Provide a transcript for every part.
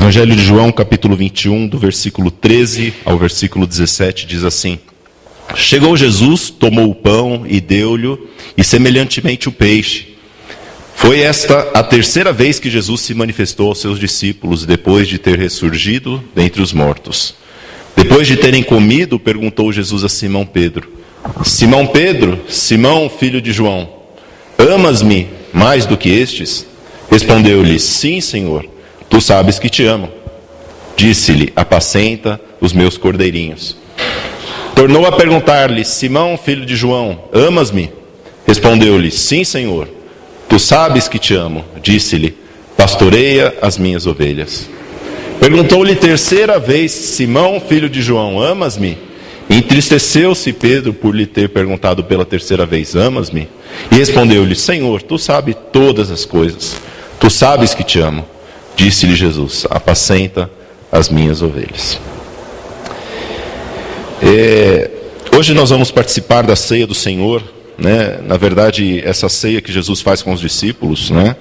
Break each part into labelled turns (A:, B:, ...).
A: Evangelho de João, capítulo 21, do versículo 13 ao versículo 17, diz assim: Chegou Jesus, tomou o pão e deu-lhe, e semelhantemente o peixe. Foi esta a terceira vez que Jesus se manifestou aos seus discípulos, depois de ter ressurgido dentre os mortos. Depois de terem comido, perguntou Jesus a Simão Pedro: Simão Pedro, Simão, filho de João, amas-me mais do que estes? Respondeu-lhe: Sim, Senhor, tu sabes que te amo. Disse-lhe: Apacenta os meus cordeirinhos. Tornou a perguntar-lhe: Simão, filho de João, amas-me? Respondeu-lhe: Sim, Senhor, tu sabes que te amo. Disse-lhe: Pastoreia as minhas ovelhas. Perguntou-lhe terceira vez: Simão, filho de João, amas-me? Entristeceu-se Pedro por lhe ter perguntado pela terceira vez: Amas-me? E respondeu-lhe: Senhor, tu sabes todas as coisas, tu sabes que te amo. Disse-lhe Jesus: Apacenta as minhas ovelhas. Hoje nós vamos participar da ceia do Senhor, né? Na verdade, essa ceia que Jesus faz com os discípulos, né?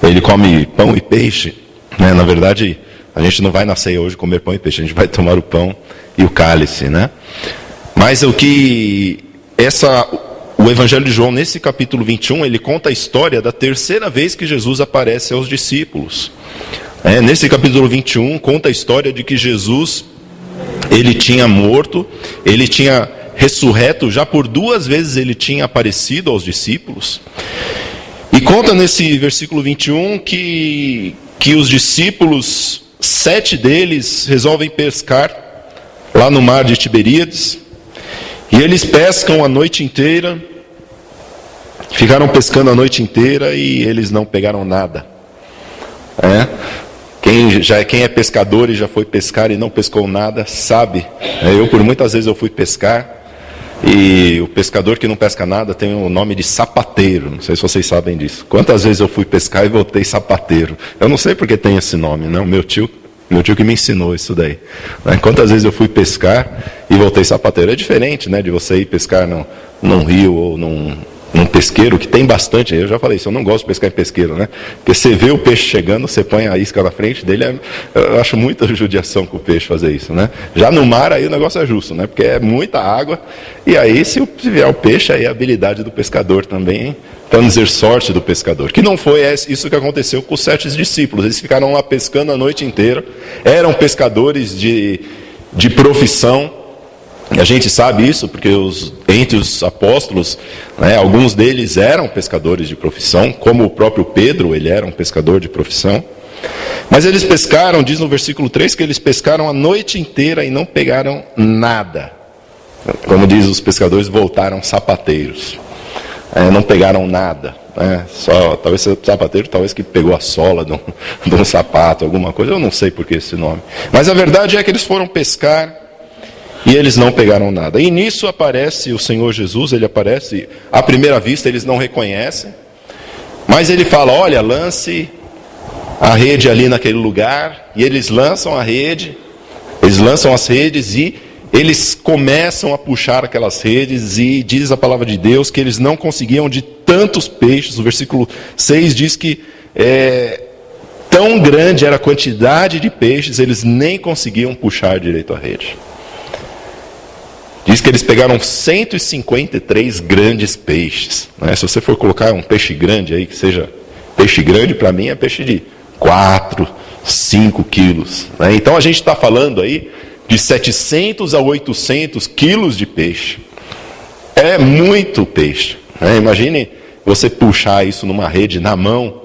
A: Ele come pão e peixe, né? Na verdade, a gente não vai na ceia hoje comer pão e peixe, a gente vai tomar o pão e o cálice, né? Mas o Evangelho de João, nesse capítulo 21, ele conta a história da terceira vez que Jesus aparece aos discípulos. Nesse capítulo 21, conta a história de que Jesus, ele tinha morto, ele tinha ressurreto, já por 2 vezes ele tinha aparecido aos discípulos. E conta nesse versículo 21 que os discípulos, 7 deles, resolvem pescar lá no mar de Tiberíades. E eles pescam a noite inteira, ficaram pescando a noite inteira e eles não pegaram nada. Quem é pescador e já foi pescar e não pescou nada, sabe. Eu, por muitas vezes, eu fui pescar, e o pescador que não pesca nada tem o nome de sapateiro. Não sei se vocês sabem disso. Quantas vezes eu fui pescar e voltei sapateiro? Eu não sei porque tem esse nome, não. Meu tio que me ensinou isso daí. Quantas vezes eu fui pescar e voltei sapateiro? É diferente, né, de você ir pescar num rio ou num pesqueiro, que tem bastante. Eu já falei isso, eu não gosto de pescar em pesqueiro, né? Porque você vê o peixe chegando, você põe a isca na frente dele, eu acho muita judiação com o peixe fazer isso, né? Já no mar, aí o negócio é justo, né? Porque é muita água, e aí se vier o peixe, aí é a habilidade do pescador também, para não dizer sorte do pescador. Que não foi isso que aconteceu com os 7 discípulos. Eles ficaram lá pescando a noite inteira, eram pescadores de profissão. A gente sabe isso porque entre os apóstolos, né, alguns deles eram pescadores de profissão, como o próprio Pedro, ele era um pescador de profissão. Mas eles pescaram, diz no versículo 3, que eles pescaram a noite inteira e não pegaram nada. Como diz os pescadores, voltaram sapateiros. Não pegaram nada. Só, talvez seja sapateiro, talvez que pegou a sola de um sapato, alguma coisa, eu não sei por que esse nome. Mas a verdade é que eles foram pescar e eles não pegaram nada. E nisso aparece o Senhor Jesus, ele aparece, à primeira vista eles não reconhecem, mas ele fala: olha, lance a rede ali naquele lugar, e eles lançam a rede, eles lançam as redes e eles começam a puxar aquelas redes, e diz a palavra de Deus que eles não conseguiam de tantos peixes. O versículo 6 diz que tão grande era a quantidade de peixes, eles nem conseguiam puxar direito a rede. Diz que eles pegaram 153 grandes peixes. Se você for colocar um peixe grande aí, que seja peixe grande, para mim é peixe de 4, 5 quilos. Então a gente está falando aí de 700 a 800 quilos de peixe. É muito peixe. Imagine você puxar isso numa rede na mão.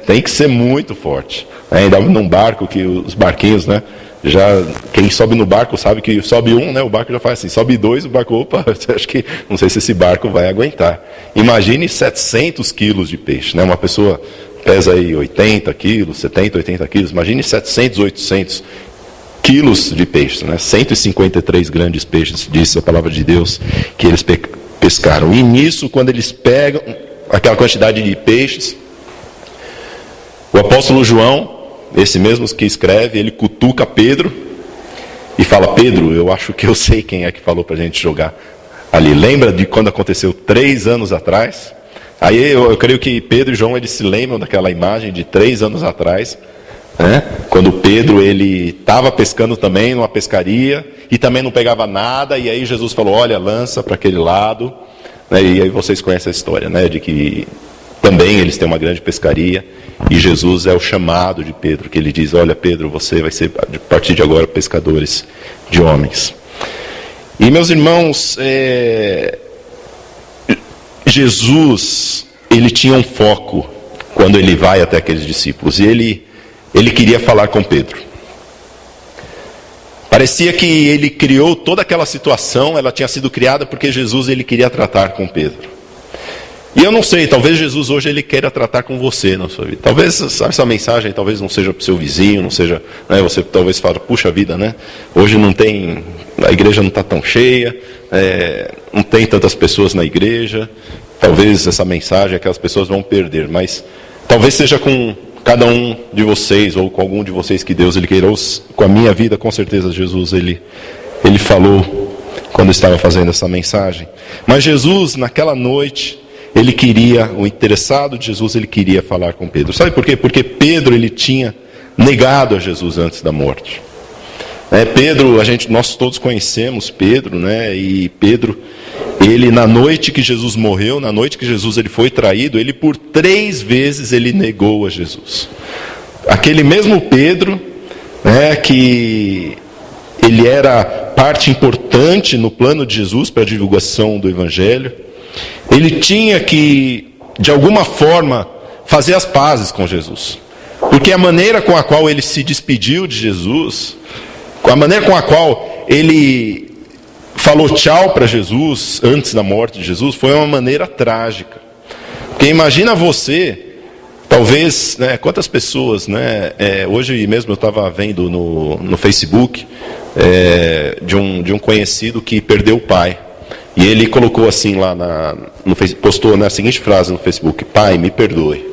A: Tem que ser muito forte. Ainda num barco, que os barquinhos, né? Já quem sobe no barco sabe que sobe um, né, o barco já faz assim, sobe 2, o barco, opa, acho que não sei se esse barco vai aguentar. Imagine 700 quilos de peixe, né? Uma pessoa pesa aí 80 quilos, 70, 80 quilos, imagine 700, 800 quilos de peixe, né? 153 grandes peixes, disse a palavra de Deus, que eles pescaram. E nisso, quando eles pegam aquela quantidade de peixes, o apóstolo João, esse mesmo que escreve, ele cutuca Pedro e fala: Pedro, eu acho que eu sei quem é que falou para a gente jogar ali. Lembra de quando aconteceu 3 anos atrás? Aí eu creio que Pedro e João, eles se lembram daquela imagem de 3 anos atrás, né? Quando Pedro ele estava pescando também numa pescaria e também não pegava nada, e aí Jesus falou, olha, lança para aquele lado, né? E aí vocês conhecem a história, né? De que também eles têm uma grande pescaria, e Jesus é o chamado de Pedro, que ele diz, olha Pedro, você vai ser a partir de agora pescadores de homens. E meus irmãos, Jesus, ele tinha um foco quando ele vai até aqueles discípulos, e ele queria falar com Pedro. Parecia que ele criou toda aquela situação, ela tinha sido criada porque Jesus ele queria tratar com Pedro. E eu não sei, talvez Jesus hoje ele queira tratar com você na sua vida. Talvez essa mensagem talvez não seja para o seu vizinho, não seja, né, você talvez fale, puxa vida, né? Hoje não tem, a igreja não está tão cheia, não tem tantas pessoas na igreja. Talvez essa mensagem aquelas pessoas vão perder, mas talvez seja com cada um de vocês ou com algum de vocês que Deus ele queira. Com a minha vida, com certeza Jesus ele falou quando estava fazendo essa mensagem. Mas Jesus naquela noite ele queria, o interessado de Jesus, ele queria falar com Pedro. Sabe por quê? Porque Pedro, ele tinha negado a Jesus antes da morte. Pedro, nós todos conhecemos Pedro, né? E Pedro, ele na noite que Jesus morreu, na noite que Jesus ele foi traído, ele por 3 vezes ele negou a Jesus. Aquele mesmo Pedro, né, que ele era parte importante no plano de Jesus para a divulgação do Evangelho, ele tinha que, de alguma forma, fazer as pazes com Jesus. Porque a maneira com a qual ele se despediu de Jesus, a maneira com a qual ele falou tchau para Jesus, antes da morte de Jesus, foi uma maneira trágica. Porque imagina você, talvez, né, quantas pessoas, né, hoje mesmo eu estava vendo no Facebook, de um conhecido que perdeu o pai. E ele colocou assim lá no Facebook, postou na seguinte frase no Facebook, pai, me perdoe.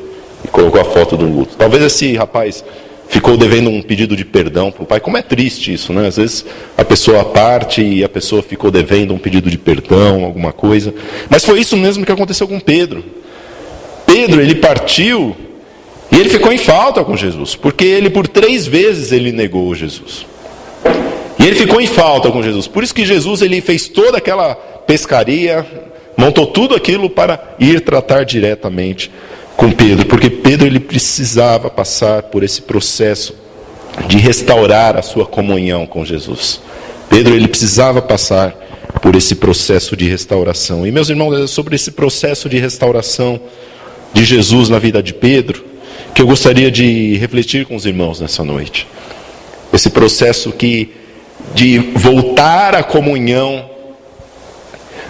A: E colocou a foto do luto. Talvez esse rapaz ficou devendo um pedido de perdão para o pai. Como é triste isso, né? Às vezes a pessoa parte e a pessoa ficou devendo um pedido de perdão, alguma coisa. Mas foi isso mesmo que aconteceu com Pedro. Pedro, ele partiu e ele ficou em falta com Jesus. Porque ele por 3 vezes ele negou Jesus. E ele ficou em falta com Jesus. Por isso que Jesus ele fez toda aquela pescaria, montou tudo aquilo para ir tratar diretamente com Pedro. Porque Pedro ele precisava passar por esse processo de restaurar a sua comunhão com Jesus. Pedro ele precisava passar por esse processo de restauração. E meus irmãos, é sobre esse processo de restauração de Jesus na vida de Pedro que eu gostaria de refletir com os irmãos nessa noite. Esse processo de voltar à comunhão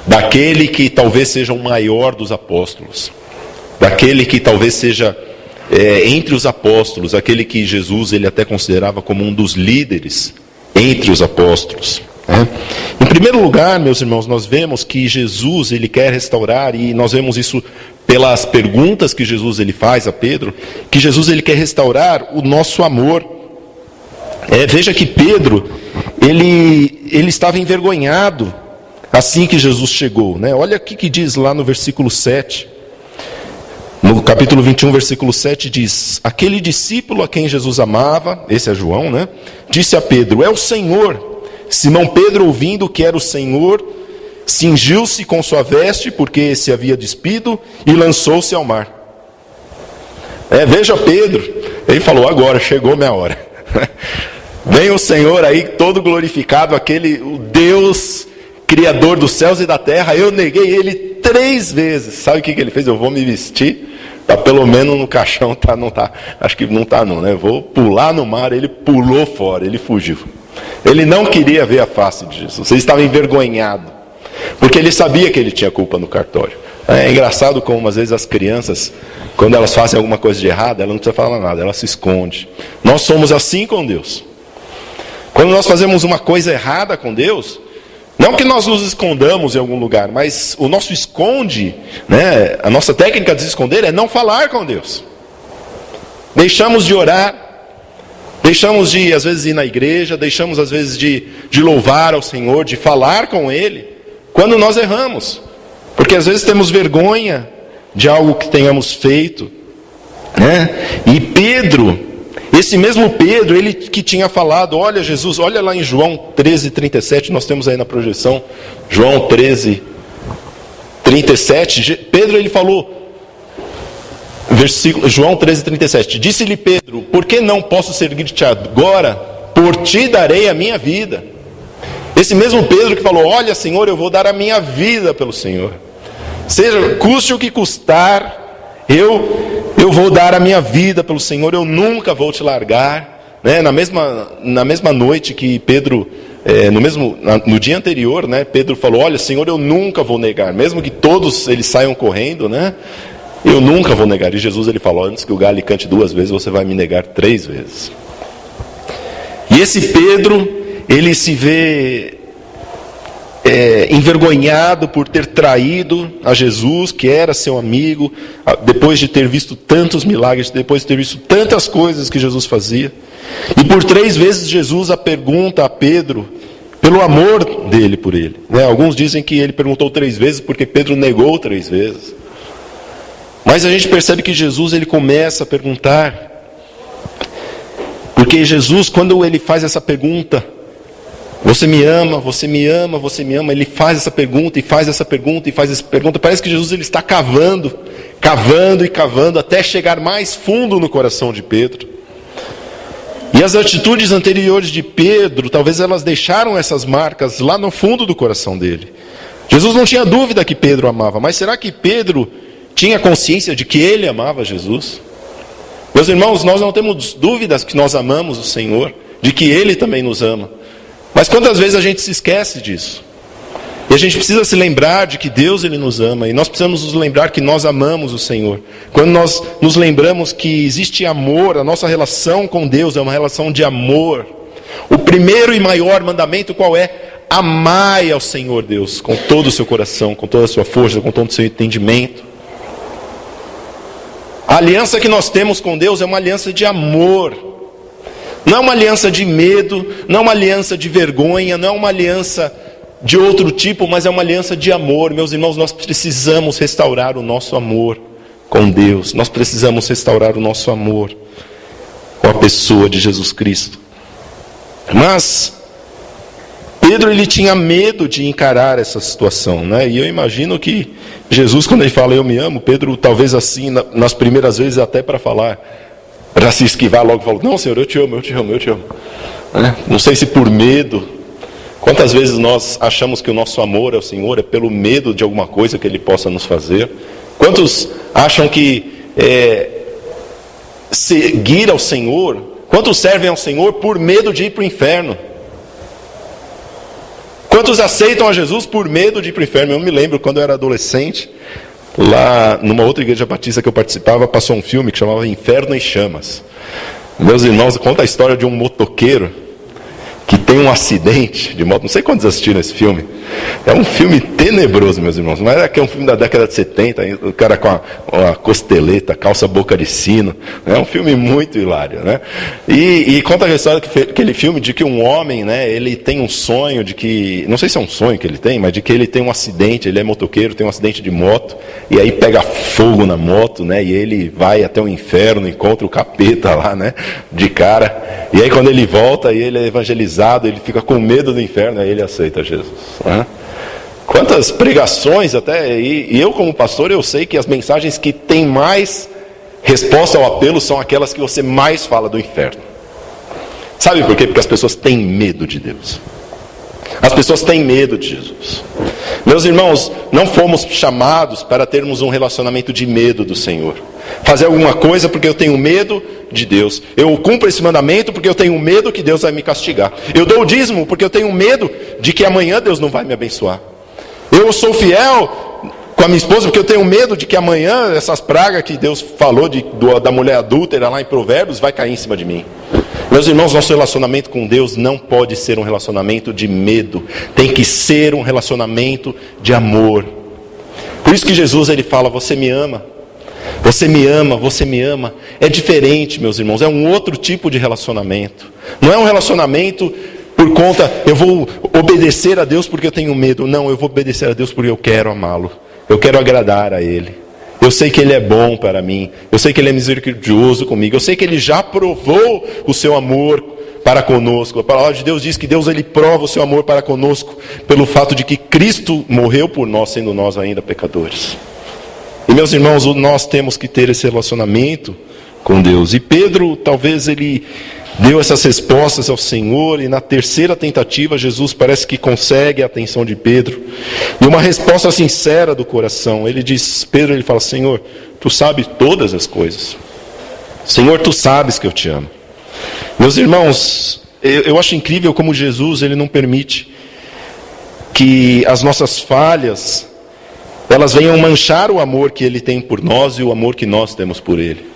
A: daquele que talvez seja o maior dos apóstolos, daquele que talvez seja entre os apóstolos, aquele que Jesus ele até considerava como um dos líderes entre os apóstolos. Em primeiro lugar, meus irmãos, nós vemos que Jesus ele quer restaurar, e nós vemos isso pelas perguntas que Jesus ele faz a Pedro, que Jesus ele quer restaurar o nosso amor. Veja que Pedro ele estava envergonhado assim que Jesus chegou, né? Olha o que diz lá no versículo 7. No capítulo 21, versículo 7 diz: aquele discípulo a quem Jesus amava, esse é João, né? Disse a Pedro: é o Senhor. Simão Pedro, ouvindo que era o Senhor, cingiu-se com sua veste, porque se havia despido, e lançou-se ao mar. Veja Pedro, ele falou: agora chegou minha hora. Vem o Senhor aí, todo glorificado, o Deus Criador dos céus e da terra. Eu neguei ele 3 vezes. Sabe o que ele fez? Eu vou me vestir, tá pelo menos no caixão, não tá, acho que não tá não, né? Eu vou pular no mar. Ele pulou fora, ele fugiu. Ele não queria ver a face de Jesus, ele estava envergonhado, porque ele sabia que ele tinha culpa no cartório. É engraçado como às vezes as crianças, quando elas fazem alguma coisa de errado, ela não precisa falar nada, ela se esconde. Nós somos assim com Deus. Quando nós fazemos uma coisa errada com Deus, não que nós nos escondamos em algum lugar, mas o nosso esconde, né, a nossa técnica de se esconder é não falar com Deus. Deixamos de orar, deixamos de, às vezes, ir na igreja, deixamos, às vezes, de louvar ao Senhor, de falar com Ele, quando nós erramos. Porque, às vezes, temos vergonha de algo que tenhamos feito, né? E Pedro, Esse mesmo Pedro, ele que tinha falado, olha Jesus, olha lá em João 13:37, nós temos aí na projeção, João 13:37, Pedro ele falou, João 13:37, disse-lhe Pedro, por que não posso seguir-te agora? Por ti darei a minha vida. Esse mesmo Pedro que falou, olha Senhor, eu vou dar a minha vida pelo Senhor. Seja, custe o que custar, eu vou dar a minha vida pelo Senhor, eu nunca vou te largar. Né? Na mesma noite que Pedro, no dia anterior, né, Pedro falou, olha Senhor, eu nunca vou negar, mesmo que todos eles saiam correndo, né, eu nunca vou negar. E Jesus ele falou, antes que o galho cante 2 vezes, você vai me negar 3 vezes. E esse Pedro, ele se vê envergonhado por ter traído a Jesus, que era seu amigo, depois de ter visto tantos milagres, depois de ter visto tantas coisas que Jesus fazia. E por 3 vezes Jesus pergunta a Pedro pelo amor dele por ele. Né? Alguns dizem que ele perguntou 3 vezes porque Pedro negou 3 vezes. Mas a gente percebe que Jesus ele começa a perguntar, porque Jesus, quando ele faz essa pergunta, você me ama, você me ama, você me ama, ele faz essa pergunta, e faz essa pergunta, e faz essa pergunta, parece que Jesus ele está cavando e cavando, até chegar mais fundo no coração de Pedro. E as atitudes anteriores de Pedro, talvez elas deixaram essas marcas lá no fundo do coração dele. Jesus não tinha dúvida que Pedro amava, mas será que Pedro tinha consciência de que ele amava Jesus? Meus irmãos, nós não temos dúvidas que nós amamos o Senhor, de que Ele também nos ama. Mas quantas vezes a gente se esquece disso? E a gente precisa se lembrar de que Deus ele nos ama. E nós precisamos nos lembrar que nós amamos o Senhor. Quando nós nos lembramos que existe amor, a nossa relação com Deus é uma relação de amor. O primeiro e maior mandamento qual é? Amai ao Senhor Deus com todo o seu coração, com toda a sua força, com todo o seu entendimento. A aliança que nós temos com Deus é uma aliança de amor. Não é uma aliança de medo, não é uma aliança de vergonha, não é uma aliança de outro tipo, mas é uma aliança de amor. Meus irmãos, nós precisamos restaurar o nosso amor com Deus. Nós precisamos restaurar o nosso amor com a pessoa de Jesus Cristo. Mas Pedro ele tinha medo de encarar essa situação, né? E eu imagino que Jesus, quando ele fala eu me amo, Pedro talvez assim, nas primeiras vezes até para falar, para se esquivar logo, falou, não Senhor, eu te amo, eu te amo, eu te amo. Não sei se por medo. Quantas vezes nós achamos que o nosso amor ao Senhor é pelo medo de alguma coisa que Ele possa nos fazer? Quantos acham que seguir ao Senhor, quantos servem ao Senhor por medo de ir para o inferno? Quantos aceitam a Jesus por medo de ir para o inferno? Eu me lembro, quando eu era adolescente, lá numa outra igreja batista que eu participava, passou um filme que chamava Inferno em Chamas. Meus irmãos, conta a história de um motoqueiro que tem um acidente de moto. Não sei quantos assistiram esse filme. É um filme tenebroso, meus irmãos. Mas é que é um filme da década de 70. O cara com a costeleta, calça boca de sino. É um filme muito hilário, né? E conta a história aquele filme de que um homem, né? Ele tem um sonho de que... Não sei se é um sonho que ele tem, mas de que ele tem um acidente. Ele é motoqueiro, tem um acidente de moto. E aí pega fogo na moto, né? E ele vai até o inferno, encontra o capeta lá, né? De cara. E aí quando ele volta, e ele é evangelizado, ele fica com medo do inferno, aí ele aceita Jesus, né? Quantas pregações até, e eu como pastor, eu sei que as mensagens que têm mais resposta ao apelo são aquelas que você mais fala do inferno. Sabe por quê? Porque as pessoas têm medo de Deus. As pessoas têm medo de Jesus. Meus irmãos, não fomos chamados para termos um relacionamento de medo do Senhor. Fazer alguma coisa porque eu tenho medo de Deus. Eu cumpro esse mandamento porque eu tenho medo que Deus vai me castigar. Eu dou o dízimo porque eu tenho medo de que amanhã Deus não vai me abençoar. Eu sou fiel com a minha esposa porque eu tenho medo de que amanhã essas pragas que Deus falou da mulher adúltera lá em Provérbios vai cair em cima de mim. Meus irmãos, nosso relacionamento com Deus não pode ser um relacionamento de medo. Tem que ser um relacionamento de amor. Por isso que Jesus ele fala, você me ama. Você me ama, você me ama. É diferente, meus irmãos, é um outro tipo de relacionamento. Não é um relacionamento por conta, eu vou obedecer a Deus porque eu tenho medo. Não, eu vou obedecer a Deus porque eu quero amá-lo. Eu quero agradar a Ele. Eu sei que Ele é bom para mim. Eu sei que Ele é misericordioso comigo. Eu sei que Ele já provou o seu amor para conosco. A palavra de Deus diz que Deus Ele prova o seu amor para conosco pelo fato de que Cristo morreu por nós, sendo nós ainda pecadores. E meus irmãos, nós temos que ter esse relacionamento com Deus. E Pedro, talvez ele deu essas respostas ao Senhor, e na terceira tentativa, Jesus parece que consegue a atenção de Pedro. E uma resposta sincera do coração. Pedro, ele fala: Senhor, Tu sabes todas as coisas. Senhor, Tu sabes que eu Te amo. Meus irmãos, eu acho incrível como Jesus, Ele não permite que as nossas falhas elas venham manchar o amor que Ele tem por nós e o amor que nós temos por Ele.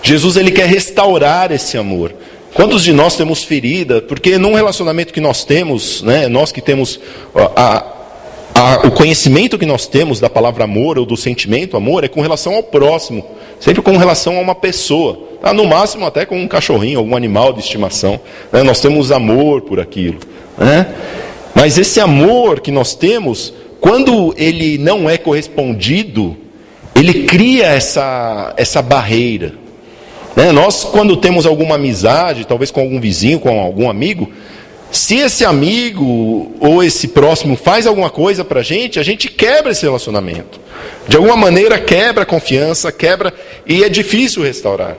A: Jesus, Ele quer restaurar esse amor. Quantos de nós temos ferida? Porque num relacionamento que nós temos, né, nós que temos o conhecimento que nós temos da palavra amor ou do sentimento amor é com relação ao próximo, sempre com relação a uma pessoa, tá? No máximo até com um cachorrinho, algum animal de estimação, né? Nós temos amor por aquilo, né? Mas esse amor que nós temos, quando ele não é correspondido, ele cria essa barreira, né? Nós, quando temos alguma amizade, talvez com algum vizinho, com algum amigo, se esse amigo ou esse próximo faz alguma coisa para a gente quebra esse relacionamento. De alguma maneira quebra a confiança, quebra, e é difícil restaurar.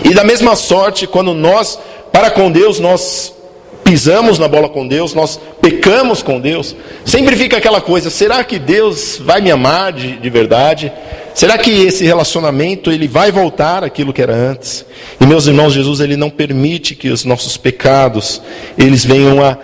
A: E da mesma sorte, quando nós, para com Deus, nós pisamos na bola com Deus, nós pecamos com Deus, sempre fica aquela coisa: será que Deus vai me amar de verdade? Será que esse relacionamento ele vai voltar àquilo que era antes? E meus irmãos, Jesus ele não permite que os nossos pecados eles venham a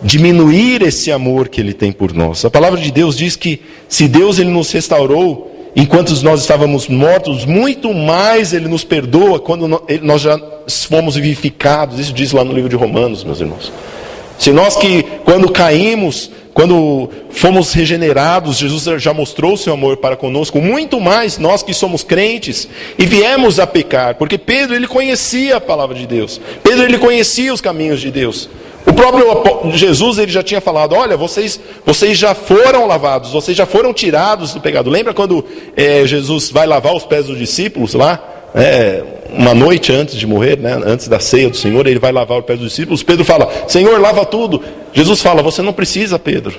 A: diminuir esse amor que Ele tem por nós. A palavra de Deus diz que se Deus ele nos restaurou enquanto nós estávamos mortos, muito mais Ele nos perdoa quando nós já fomos vivificados. Isso diz lá no livro de Romanos, meus irmãos. Se nós que quando caímos, quando fomos regenerados, Jesus já mostrou o seu amor para conosco, muito mais nós que somos crentes e viemos a pecar, porque Pedro ele conhecia a palavra de Deus, Pedro ele conhecia os caminhos de Deus. O próprio Jesus ele já tinha falado: olha, vocês já foram lavados, vocês já foram tirados do pecado. Lembra quando Jesus vai lavar os pés dos discípulos lá? Uma noite antes de morrer, né, antes da ceia do Senhor, ele vai lavar os pés dos discípulos. Pedro fala: Senhor, lava tudo. Jesus fala: você não precisa, Pedro,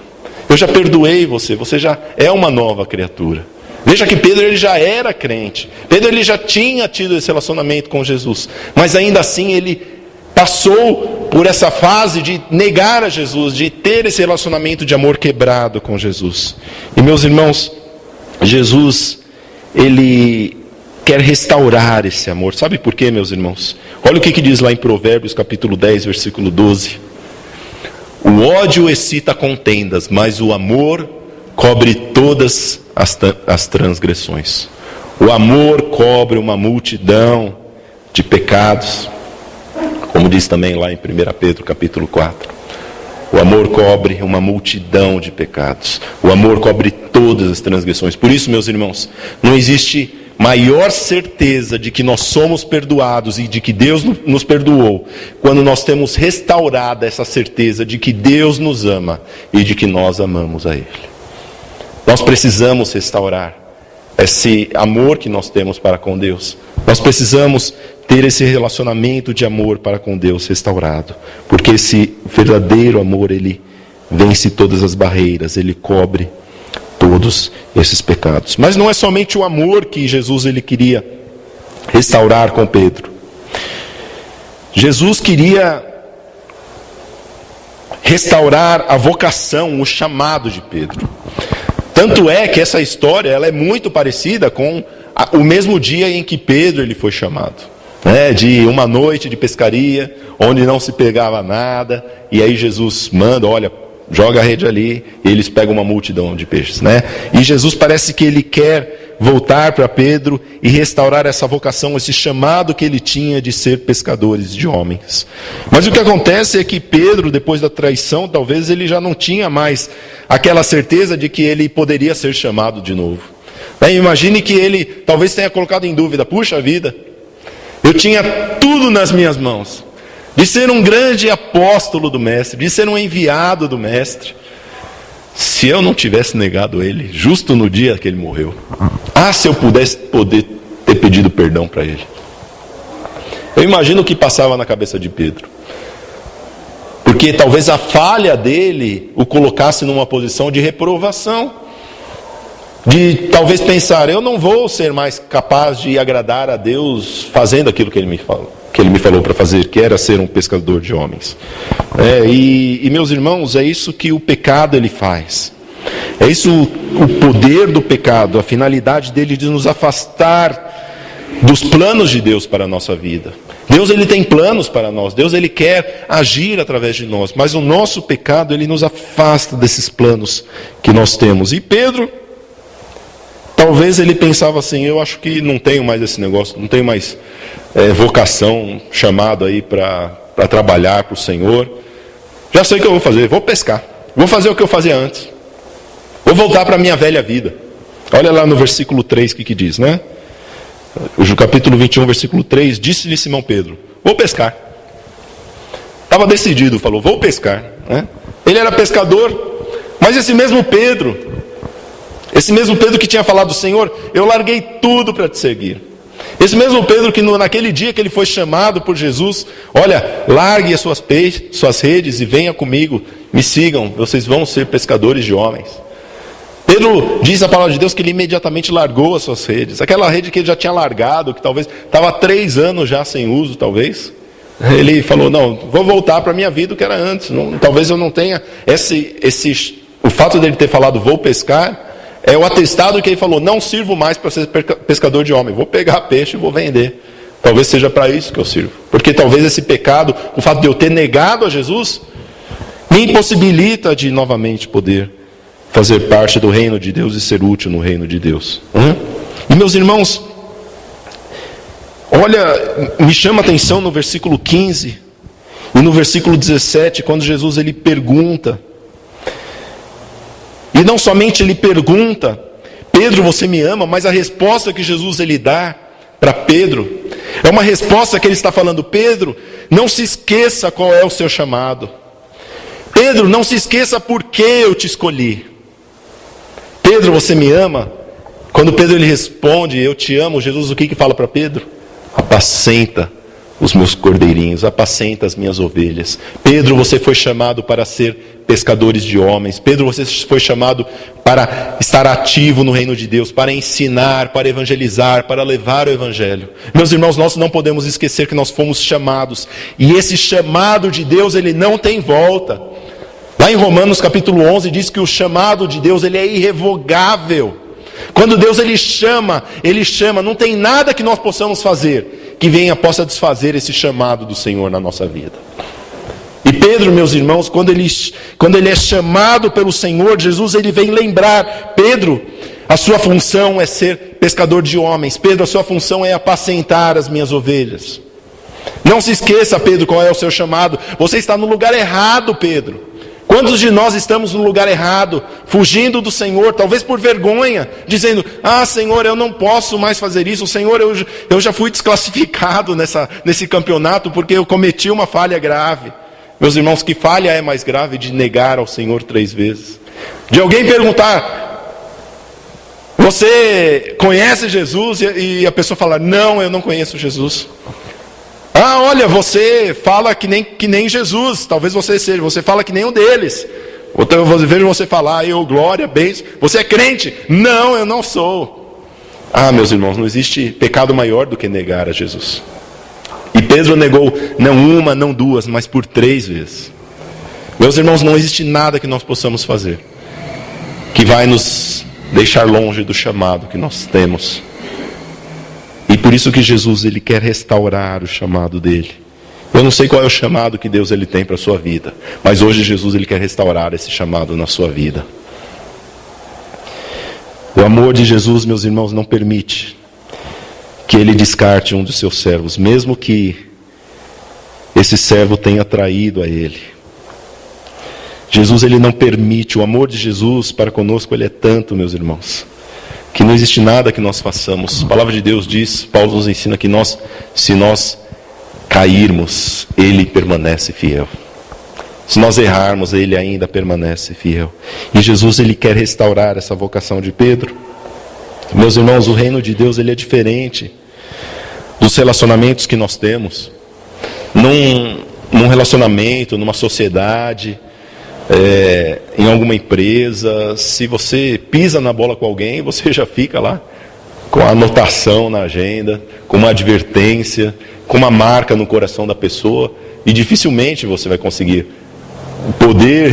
A: eu já perdoei você, você já é uma nova criatura. Veja que Pedro ele já era crente, Pedro ele já tinha tido esse relacionamento com Jesus, mas ainda assim ele passou por essa fase de negar a Jesus, de ter esse relacionamento de amor quebrado com Jesus. E meus irmãos, Jesus ele quer restaurar esse amor. Sabe por quê, meus irmãos? Olha o que diz lá em Provérbios capítulo 10, versículo 12. O ódio excita contendas, mas o amor cobre todas as transgressões. O amor cobre uma multidão de pecados, como diz também lá em 1 Pedro capítulo 4. O amor cobre uma multidão de pecados. O amor cobre todas as transgressões. Por isso, meus irmãos, não existe maior certeza de que nós somos perdoados e de que Deus nos perdoou, quando nós temos restaurada essa certeza de que Deus nos ama e de que nós amamos a Ele. Nós precisamos restaurar esse amor que nós temos para com Deus. Nós precisamos ter esse relacionamento de amor para com Deus restaurado, porque esse verdadeiro amor, ele vence todas as barreiras, ele cobre todos esses pecados. Mas não é somente o amor que Jesus ele queria restaurar com Pedro. Jesus queria restaurar a vocação, o chamado de Pedro. Tanto é que essa história ela é muito parecida com o mesmo dia em que Pedro ele foi chamado. De uma noite de pescaria, onde não se pegava nada, e aí Jesus manda: olha, joga a rede ali, e eles pegam uma multidão de peixes, né? E Jesus parece que ele quer voltar para Pedro e restaurar essa vocação, esse chamado que ele tinha de ser pescadores de homens. Mas o que acontece é que Pedro, depois da traição, talvez ele já não tinha mais aquela certeza de que ele poderia ser chamado de novo. Imagine que ele talvez tenha colocado em dúvida: puxa vida, eu tinha tudo nas minhas mãos, de ser um grande apóstolo do Mestre, de ser um enviado do Mestre. se eu não tivesse negado ele, justo no dia que ele morreu. Se eu poder ter pedido perdão para ele. Eu imagino o que passava na cabeça de Pedro. Porque talvez a falha dele o colocasse numa posição de reprovação. De talvez pensar, eu não vou ser mais capaz de agradar a Deus fazendo aquilo que ele me falou para fazer, que era ser um pescador de homens. E meus irmãos, é isso que o pecado ele faz. É isso o poder do pecado, a finalidade dele de nos afastar dos planos de Deus para a nossa vida. Deus ele tem planos para nós, Deus ele quer agir através de nós, mas o nosso pecado ele nos afasta desses planos que nós temos. E Pedro, talvez ele pensava assim, eu acho que não tenho mais esse negócio, não tenho mais vocação, chamado aí para trabalhar para o Senhor. Já sei o que eu vou fazer, vou pescar, vou fazer o que eu fazia antes, vou voltar para a minha velha vida. Olha lá no versículo 3 o que diz, né? O capítulo 21, versículo 3, disse-lhe Simão Pedro, vou pescar. Estava decidido, falou, vou pescar. Ele era pescador, mas esse mesmo Pedro que tinha falado, Senhor, eu larguei tudo para te seguir. Esse mesmo Pedro que naquele dia que ele foi chamado por Jesus, olha, largue as suas redes e venha comigo, me sigam, vocês vão ser pescadores de homens. Pedro diz a palavra de Deus que ele imediatamente largou as suas redes. Aquela rede que ele já tinha largado, que talvez estava há 3 anos já sem uso, talvez. Ele falou, não, vou voltar para a minha vida, o que era antes. Talvez eu não tenha o fato dele ter falado, vou pescar, é o atestado que ele falou, não sirvo mais para ser pescador de homem. Vou pegar peixe e vou vender. Talvez seja para isso que eu sirvo. Porque talvez esse pecado, o fato de eu ter negado a Jesus, me impossibilita de novamente poder fazer parte do reino de Deus e ser útil no reino de Deus. E meus irmãos, olha, me chama a atenção no versículo 15 e no versículo 17, quando Jesus ele pergunta, e não somente ele pergunta, Pedro, você me ama, mas a resposta que Jesus ele dá para Pedro, é uma resposta que ele está falando, Pedro, não se esqueça qual é o seu chamado. Pedro, não se esqueça por que eu te escolhi. Pedro, você me ama? Quando Pedro ele responde, eu te amo, Jesus o que fala para Pedro? Apacenta os meus cordeirinhos, apacenta as minhas ovelhas. Pedro, você foi chamado para ser pescadores de homens. Pedro, você foi chamado para estar ativo no reino de Deus, para ensinar, para evangelizar, para levar o evangelho. Meus irmãos, nós não podemos esquecer que nós fomos chamados, e esse chamado de Deus, ele não tem volta. Lá em Romanos capítulo 11 diz que o chamado de Deus ele é irrevogável. Quando Deus ele chama, não tem nada que nós possamos fazer que possa desfazer esse chamado do Senhor na nossa vida. E Pedro, meus irmãos, quando ele é chamado pelo Senhor, Jesus ele vem lembrar, Pedro, a sua função é ser pescador de homens. Pedro, a sua função é apacentar as minhas ovelhas. Não se esqueça, Pedro, qual é o seu chamado. Você está no lugar errado, Pedro. Quantos de nós estamos no lugar errado, fugindo do Senhor, talvez por vergonha, dizendo, Senhor, eu não posso mais fazer isso, Senhor, eu já fui desclassificado nesse campeonato porque eu cometi uma falha grave. Meus irmãos, que falha é mais grave de negar ao Senhor 3 vezes? De alguém perguntar, você conhece Jesus? E a pessoa falar, não, eu não conheço Jesus. Olha, você fala que nem Jesus, talvez você fala que nem um deles. Eu vejo você falar, glória, bênção, você é crente? Não, eu não sou. Meus irmãos, não existe pecado maior do que negar a Jesus. E Pedro negou, não uma, não 2, mas por 3 vezes. Meus irmãos, não existe nada que nós possamos fazer que vai nos deixar longe do chamado que nós temos. E por isso que Jesus ele quer restaurar o chamado dele. Eu não sei qual é o chamado que Deus ele tem para a sua vida, mas hoje Jesus ele quer restaurar esse chamado na sua vida. O amor de Jesus, meus irmãos, não permite que ele descarte um dos seus servos, mesmo que esse servo tenha traído a ele. Jesus ele não permite, o amor de Jesus para conosco ele é tanto, meus irmãos, que não existe nada que nós façamos. A palavra de Deus diz, Paulo nos ensina que se nós cairmos, ele permanece fiel. Se nós errarmos, Ele ainda permanece fiel. E Jesus, Ele quer restaurar essa vocação de Pedro. Meus irmãos, o reino de Deus, ele é diferente dos relacionamentos que nós temos. Num relacionamento, numa sociedade, em alguma empresa, se você pisa na bola com alguém, você já fica lá com a anotação na agenda, com uma advertência, com uma marca no coração da pessoa, e dificilmente você vai conseguir poder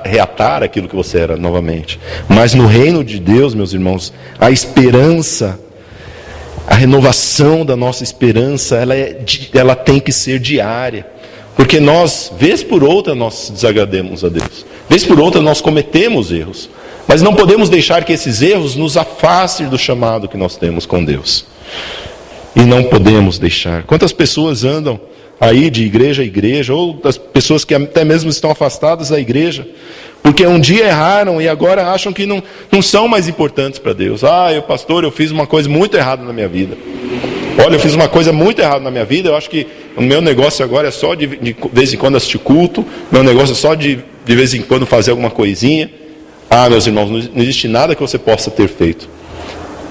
A: reatar aquilo que você era novamente. Mas no reino de Deus, meus irmãos, a esperança, a renovação da nossa esperança, ela tem que ser diária. Porque nós, vez por outra, nós desagrademos a Deus. Vez por outra, nós cometemos erros. Mas não podemos deixar que esses erros nos afastem do chamado que nós temos com Deus. E não podemos deixar. Quantas pessoas andam aí de igreja a igreja, ou das pessoas que até mesmo estão afastadas da igreja, porque um dia erraram e agora acham que não são mais importantes para Deus. Pastor, eu fiz uma coisa muito errada na minha vida. Olha, eu fiz uma coisa muito errada na minha vida, eu acho que o meu negócio agora é só de vez em quando assistir culto, meu negócio é só de vez em quando fazer alguma coisinha. Meus irmãos, não existe nada que você possa ter feito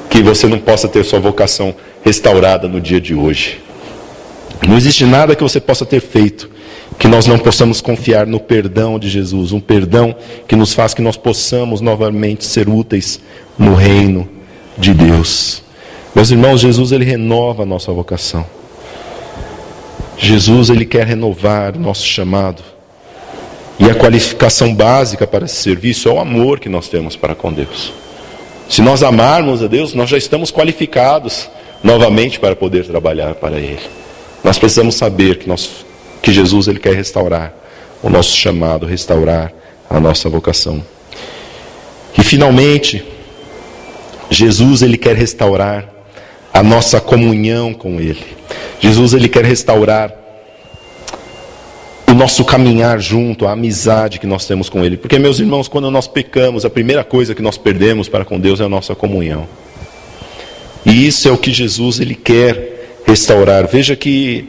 A: que você não possa ter sua vocação restaurada no dia de hoje. Não existe nada que você possa ter feito que nós não possamos confiar no perdão de Jesus, um perdão que nos faz que nós possamos novamente ser úteis no reino de Deus. Meus irmãos, Jesus, ele renova a nossa vocação. Jesus, ele quer renovar o nosso chamado. E a qualificação básica para esse serviço é o amor que nós temos para com Deus. Se nós amarmos a Deus, nós já estamos qualificados novamente para poder trabalhar para Ele. Nós precisamos saber que Jesus, ele quer restaurar o nosso chamado, restaurar a nossa vocação. E finalmente, Jesus, ele quer restaurar a nossa comunhão com Ele. Jesus, ele quer restaurar o nosso caminhar junto, a amizade que nós temos com Ele. Porque, meus irmãos, quando nós pecamos, a primeira coisa que nós perdemos para com Deus é a nossa comunhão. E isso é o que Jesus, ele quer restaurar. Veja que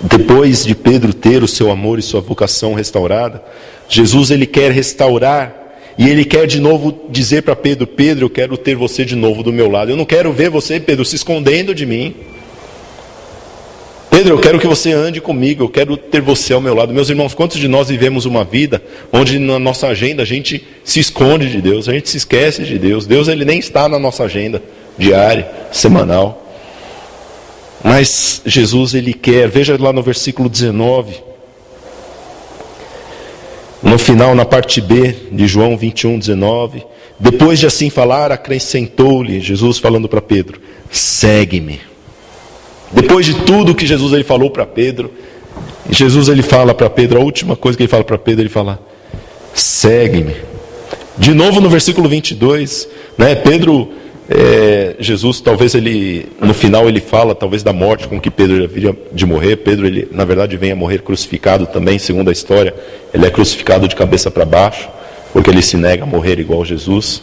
A: depois de Pedro ter o seu amor e sua vocação restaurada, Jesus, ele quer restaurar. E ele quer de novo dizer para Pedro: Pedro, eu quero ter você de novo do meu lado. Eu não quero ver você, Pedro, se escondendo de mim. Pedro, eu quero que você ande comigo, eu quero ter você ao meu lado. Meus irmãos, quantos de nós vivemos uma vida onde na nossa agenda a gente se esconde de Deus, a gente se esquece de Deus. Deus, ele nem está na nossa agenda diária, semanal. Mas Jesus, ele quer, veja lá no versículo 19, no final, na parte B de João 21, 19, depois de assim falar, acrescentou-lhe, Jesus falando para Pedro: segue-me. Depois de tudo que Jesus, ele falou para Pedro, Jesus, ele fala para Pedro, a última coisa que ele fala para Pedro, ele fala: segue-me. De novo no versículo 22, Pedro, Jesus, talvez ele, no final ele fala, talvez da morte com que Pedro viria de morrer. Pedro, ele na verdade vem a morrer crucificado também, segundo a história, ele é crucificado de cabeça para baixo, porque ele se nega a morrer igual Jesus.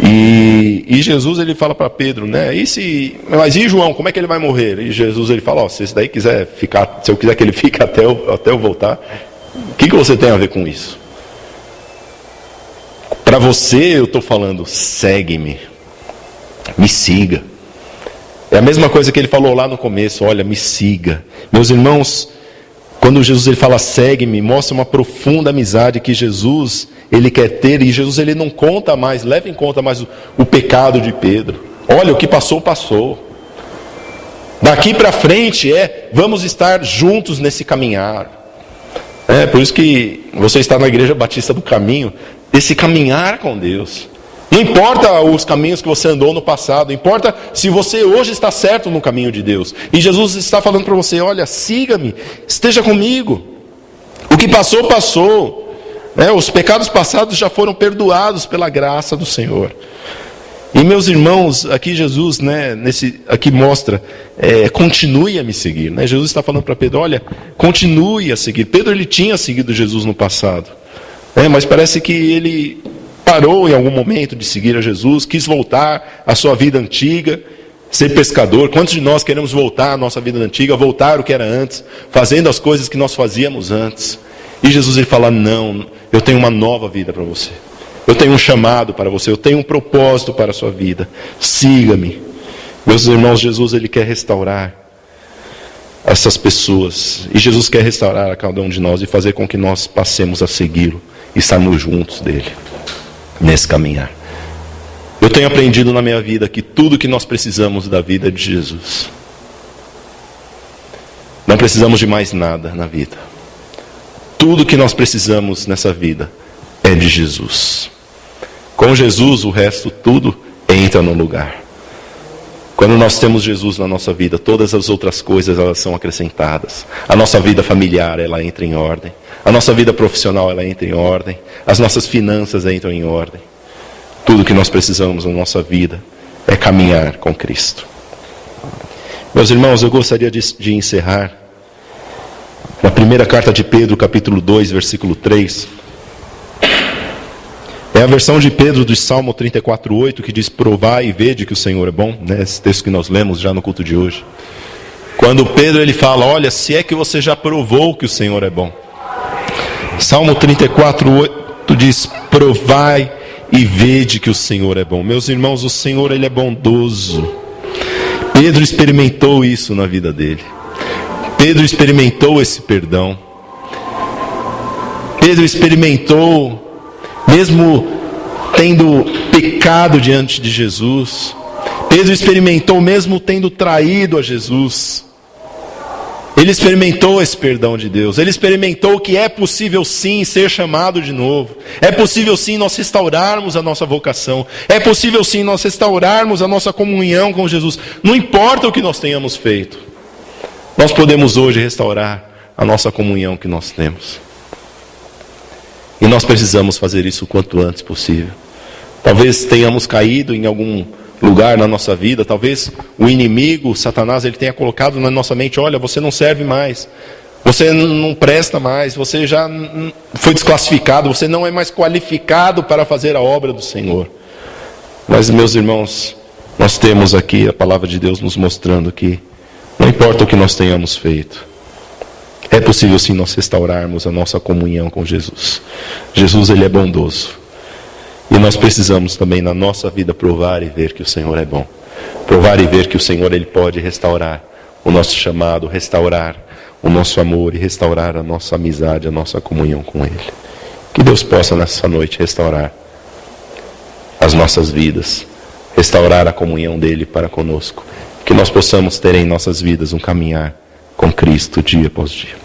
A: E Jesus, ele fala para Pedro, mas e João, como é que ele vai morrer? E Jesus, ele fala: se esse daí quiser ficar, se eu quiser que ele fique até eu voltar, o que você tem a ver com isso? Para você eu estou falando: segue-me, me siga. É a mesma coisa que ele falou lá no começo: olha, me siga. Meus irmãos, quando Jesus, ele fala segue-me, mostra uma profunda amizade que Jesus, ele quer ter. E Jesus, ele não conta mais, leva em conta mais o pecado de Pedro. Olha, o que passou, passou. Daqui para frente vamos estar juntos nesse caminhar. Por isso que você está na Igreja Batista do Caminho, esse caminhar com Deus. Não importa os caminhos que você andou no passado, importa se você hoje está certo no caminho de Deus. E Jesus está falando para você: olha, siga-me, esteja comigo. O que passou, passou. Os pecados passados já foram perdoados pela graça do Senhor. E meus irmãos, aqui Jesus, aqui mostra, continue a me seguir. Jesus está falando para Pedro: olha, continue a seguir. Pedro, ele tinha seguido Jesus no passado, mas parece que ele parou em algum momento de seguir a Jesus, quis voltar à sua vida antiga, ser pescador. Quantos de nós queremos voltar à nossa vida antiga, voltar ao que era antes, fazendo as coisas que nós fazíamos antes? E Jesus ele fala, não, eu tenho uma nova vida para você. Eu tenho um chamado para você, eu tenho um propósito para a sua vida. Siga-me. Meus irmãos, Jesus ele quer restaurar essas pessoas. E Jesus quer restaurar a cada um de nós e fazer com que nós passemos a segui-lo e estarmos juntos dele nesse caminhar. Eu tenho aprendido na minha vida que tudo que nós precisamos da vida é de Jesus. Não precisamos de mais nada na vida. Tudo que nós precisamos nessa vida é de Jesus. Com Jesus, o resto tudo entra no lugar. Quando nós temos Jesus na nossa vida, todas as outras coisas elas são acrescentadas. A nossa vida familiar, ela entra em ordem. A nossa vida profissional, ela entra em ordem. As nossas finanças entram em ordem. Tudo que nós precisamos na nossa vida é caminhar com Cristo. Meus irmãos, eu gostaria de encerrar na primeira carta de Pedro, capítulo 2, versículo 3. É a versão de Pedro do Salmo 34:8, que diz, provai e vede que o Senhor é bom, né? Esse texto que nós lemos já no culto de hoje. Quando Pedro ele fala, olha, se é que você já provou que o Senhor é bom. Salmo 34:8 diz, provai e vede que o Senhor é bom. Meus irmãos, o Senhor ele é bondoso. Pedro experimentou isso na vida dele. Pedro experimentou esse perdão. Pedro experimentou, mesmo tendo pecado diante de Jesus. Pedro experimentou, mesmo tendo traído a Jesus. Ele experimentou esse perdão de Deus. Ele experimentou que é possível sim ser chamado de novo. É possível sim nós restaurarmos a nossa vocação. É possível sim nós restaurarmos a nossa comunhão com Jesus. Não importa o que nós tenhamos feito. Nós podemos hoje restaurar a nossa comunhão que nós temos. E nós precisamos fazer isso o quanto antes possível. Talvez tenhamos caído em algum lugar na nossa vida. Talvez o inimigo, Satanás, ele tenha colocado na nossa mente, olha, você não serve mais. Você não presta mais. Você já foi desclassificado. Você não é mais qualificado para fazer a obra do Senhor. Mas, meus irmãos, nós temos aqui a palavra de Deus nos mostrando que não importa o que nós tenhamos feito, é possível sim nós restaurarmos a nossa comunhão com Jesus. Jesus ele é bondoso. E nós precisamos também na nossa vida provar e ver que o Senhor é bom. Provar e ver que o Senhor ele pode restaurar o nosso chamado, restaurar o nosso amor e restaurar a nossa amizade, a nossa comunhão com Ele. Que Deus possa nessa noite restaurar as nossas vidas, restaurar a comunhão dele para conosco. Que nós possamos ter em nossas vidas um caminhar com Cristo dia após dia.